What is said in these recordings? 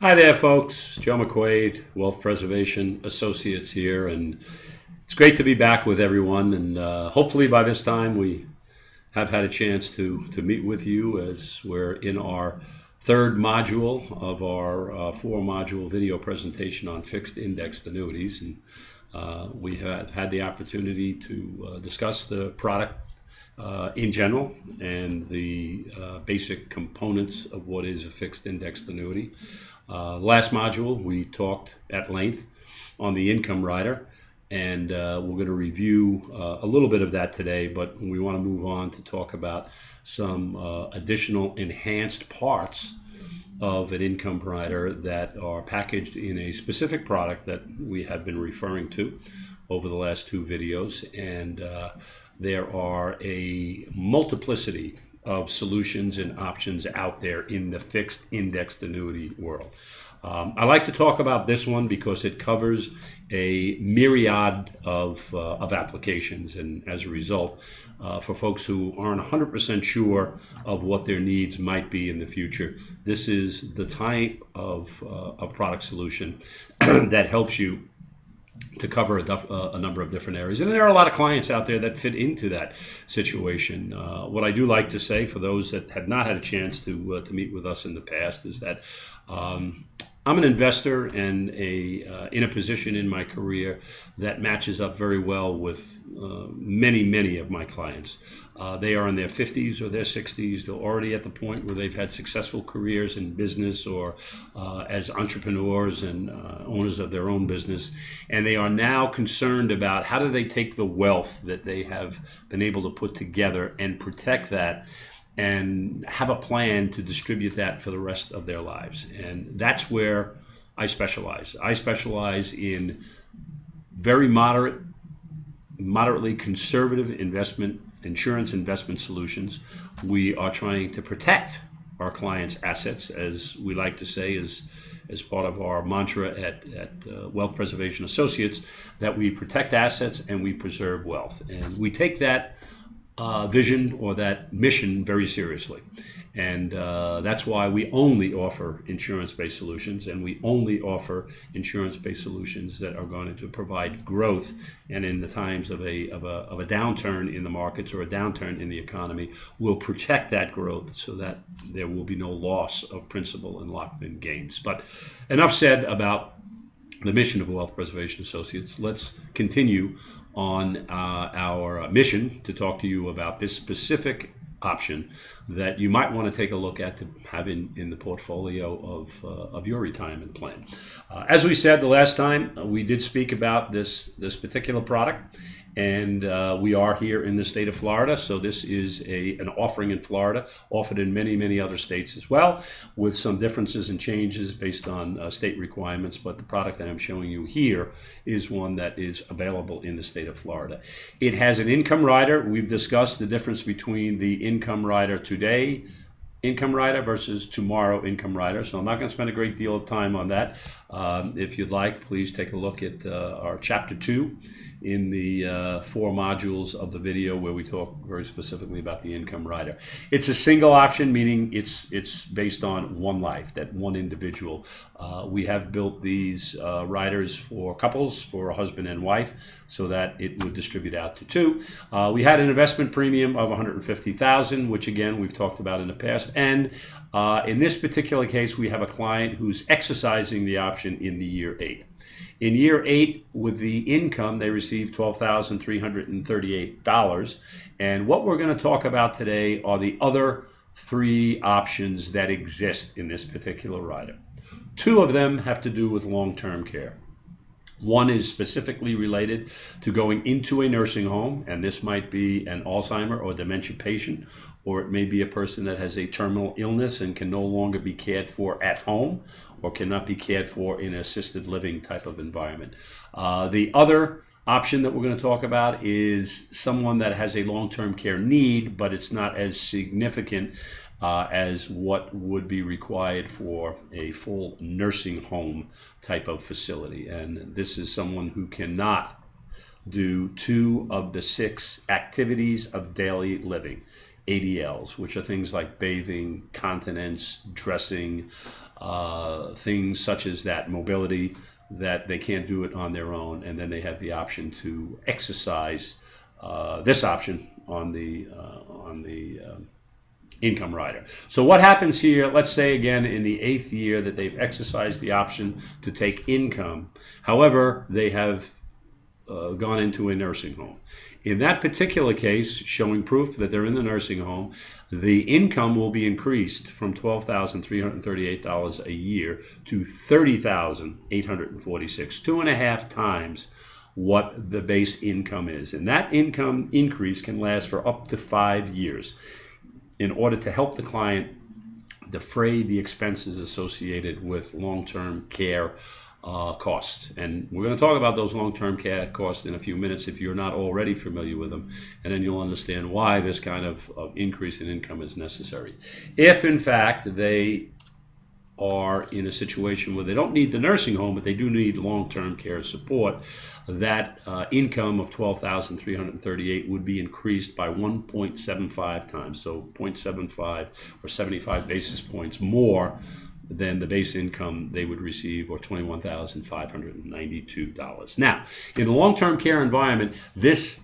Hi there, folks. Joe McQuaid, Wealth Preservation Associates here, and it's great to be back with everyone. And hopefully, by this time, we have had a chance to meet with you as we're in our third module of our four-module video presentation on fixed indexed annuities. And we have had the opportunity to discuss the product in general and the basic components of what is a fixed indexed annuity. Last module, we talked at length on the income rider, and we're going to review a little bit of that today, but we want to move on to talk about some additional enhanced parts of an income rider that are packaged in a specific product that we have been referring to over the last two videos. And there are a multiplicity of solutions and options out there in the fixed indexed annuity world. I like to talk about this one because it covers a myriad of applications, and as a result, for folks who aren't 100% sure of what their needs might be in the future, this is the type of product solution that helps you to cover a number of different areas. And there are a lot of clients out there that fit into that situation. What I do like to say for those that have not had a chance to meet with us in the past is that I'm an investor and in a position in my career that matches up very well with many of my clients. They are in their 50s or their 60s. They're already at the point where they've had successful careers in business or as entrepreneurs and owners of their own business. And they are now concerned about how do they take the wealth that they have been able to put together and protect that and have a plan to distribute that for the rest of their lives. And that's where I specialize. I specialize in very moderately conservative insurance investment solutions. We are trying to protect our clients' assets, as we like to say, as part of our mantra at Wealth Preservation Associates, that we protect assets and we preserve wealth. And we take that vision or that mission very seriously. And that's why we only offer insurance-based solutions, and we only offer insurance-based solutions that are going to provide growth. And in the times of a downturn in the markets or a downturn in the economy, will protect that growth so that there will be no loss of principal and locked-in gains. But enough said about the mission of Wealth Preservation Associates. Let's continue on our mission to talk to you about this specific option that you might want to take a look at to have in the portfolio of your retirement plan. As we said the last time, we did speak about this particular product, and we are here in the state of Florida, so this is an offering in Florida, offered in many other states as well, with some differences and changes based on state requirements. But the product that I'm showing you here is one that is available in the state of Florida. It has an income rider. We've discussed the difference between the income rider today income rider versus tomorrow income rider, so I'm not going to spend a great deal of time on that. If you'd like, please take a look at our chapter 2 in the 4 modules of the video where we talk very specifically about the income rider. It's a single option, meaning it's based on one life, that one individual. We have built these riders for couples, for a husband and wife, so that it would distribute out to 2. We had an investment premium of $150,000, which again we've talked about in the past. And in this particular case, we have a client who's exercising the option in the year 8. In year 8, with the income, they received $12,338. And what we're going to talk about today are the other 3 options that exist in this particular rider. 2 of them have to do with long-term care. One is specifically related to going into a nursing home, and this might be an Alzheimer or dementia patient, or it may be a person that has a terminal illness and can no longer be cared for at home or cannot be cared for in an assisted living type of environment. The other option that we're going to talk about is someone that has a long-term care need, but it's not as significant as what would be required for a full nursing home type of facility. And this is someone who cannot do 2 of the 6 activities of daily living, ADLs, which are things like bathing, continence, dressing, things such as that mobility, that they can't do it on their own, and then they have the option to exercise this option on the income rider. So what happens here, let's say again in the 8th year that they've exercised the option to take income, however, they have gone into a nursing home. In that particular case, showing proof that they're in the nursing home, the income will be increased from $12,338 a year to $30,846, 2.5 times what the base income is. And that income increase can last for up to 5 years in order to help the client defray the expenses associated with long-term care costs. And we're going to talk about those long-term care costs in a few minutes if you're not already familiar with them, and then you'll understand why this kind of increase in income is necessary. If in fact they are in a situation where they don't need the nursing home, but they do need long-term care support, that income of $12,338 would be increased by 1.75 times, so 0.75 or 75 basis points more than the base income they would receive, or $21,592. Now, in the long-term care environment, this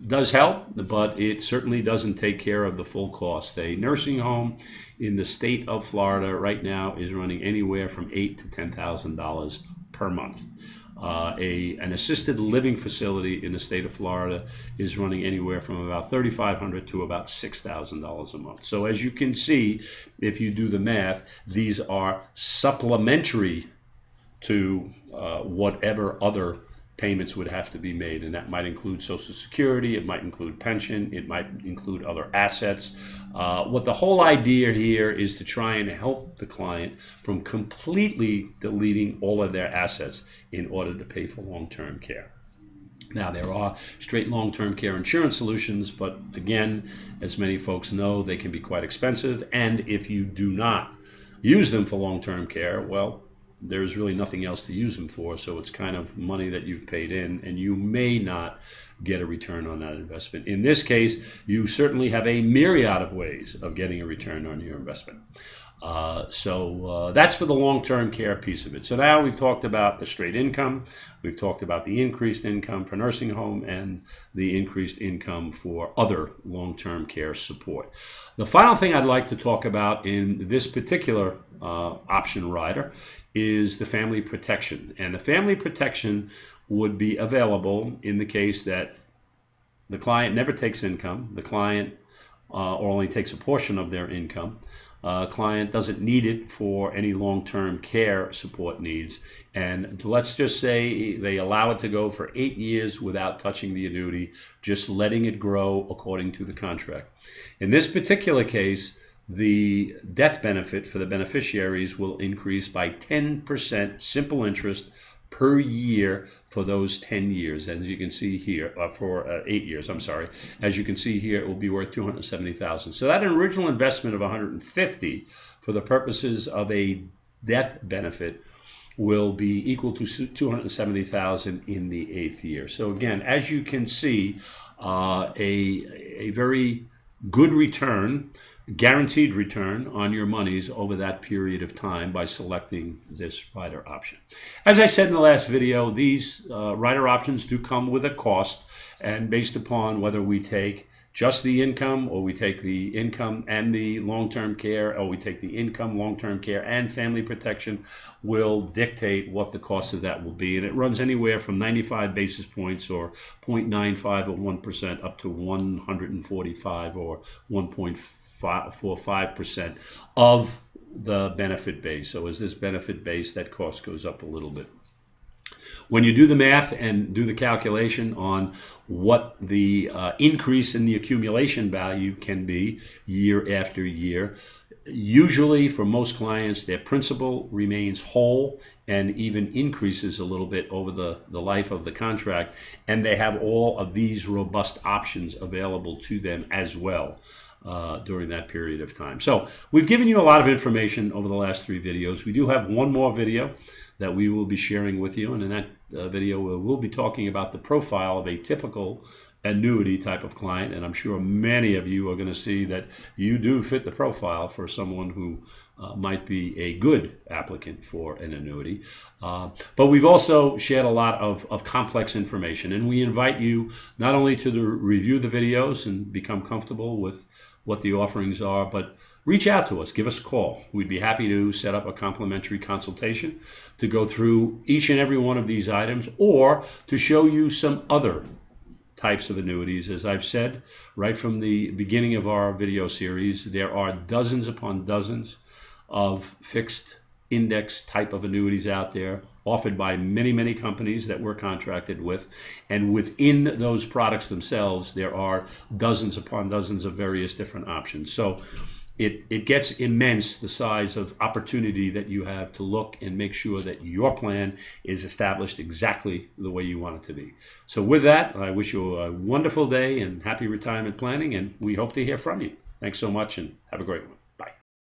does help, but it certainly doesn't take care of the full cost. A nursing home in the state of Florida right now is running anywhere from $8,000 to $10,000 per month. An assisted living facility in the state of Florida is running anywhere from about $3,500 to about $6,000 a month. So as you can see, if you do the math, these are supplementary to whatever other payments would have to be made, and that might include Social Security, it might include pension, it might include other assets. What the whole idea here is to try and help the client from completely deleting all of their assets in order to pay for long-term care. Now, there are straight long-term care insurance solutions, but again, as many folks know, they can be quite expensive, and if you do not use them for long-term care, well, there's really nothing else to use them for, so it's kind of money that you've paid in, and you may not get a return on that investment. In this case, you certainly have a myriad of ways of getting a return on your investment. So that's for the long-term care piece of it. So now we've talked about the straight income, we've talked about the increased income for nursing home, and the increased income for other long-term care support. The final thing I'd like to talk about in this particular option rider is the family protection. And the family protection would be available in the case that the client never takes income, the client or only takes a portion of their income, client doesn't need it for any long-term care support needs, and let's just say they allow it to go for 8 years without touching the annuity, just letting it grow according to the contract. In this particular case, the death benefit for the beneficiaries will increase by 10% simple interest per year for those 10 years. As you can see here, for 8 years, I'm sorry. As you can see here, it will be worth $270,000. So that original investment of $150 for the purposes of a death benefit will be equal to $270,000 in the 8th year. So again, as you can see, a very good return, guaranteed return on your monies over that period of time by selecting this rider option. As I said in the last video, these rider options do come with a cost, and based upon whether we take just the income, or we take the income and the long-term care, or we take the income, long-term care, and family protection, will dictate what the cost of that will be. And it runs anywhere from 95 basis points, or 0.95 or 1%, up to 145 or 1.45% of the benefit base. So as this benefit base, that cost goes up a little bit. When you do the math and do the calculation on what the increase in the accumulation value can be year after year, usually for most clients, their principal remains whole and even increases a little bit over the life of the contract, and they have all of these robust options available to them as well during that period of time. So we've given you a lot of information over the last 3 videos. We do have one more video that we will be sharing with you, and in that video we'll be talking about the profile of a typical annuity type of client, and I'm sure many of you are going to see that you do fit the profile for someone who might be a good applicant for an annuity. But we've also shared a lot of complex information, and we invite you not only to review the videos and become comfortable with what the offerings are, but reach out to us, give us a call. We'd be happy to set up a complimentary consultation to go through each and every one of these items, or to show you some other types of annuities. As I've said right from the beginning of our video series, there are dozens upon dozens of fixed index type of annuities out there, offered by many, many companies that we're contracted with. And within those products themselves, there are dozens upon dozens of various different options. So it gets immense, the size of opportunity that you have to look and make sure that your plan is established exactly the way you want it to be. So with that, I wish you a wonderful day and happy retirement planning, and we hope to hear from you. Thanks so much, and have a great one.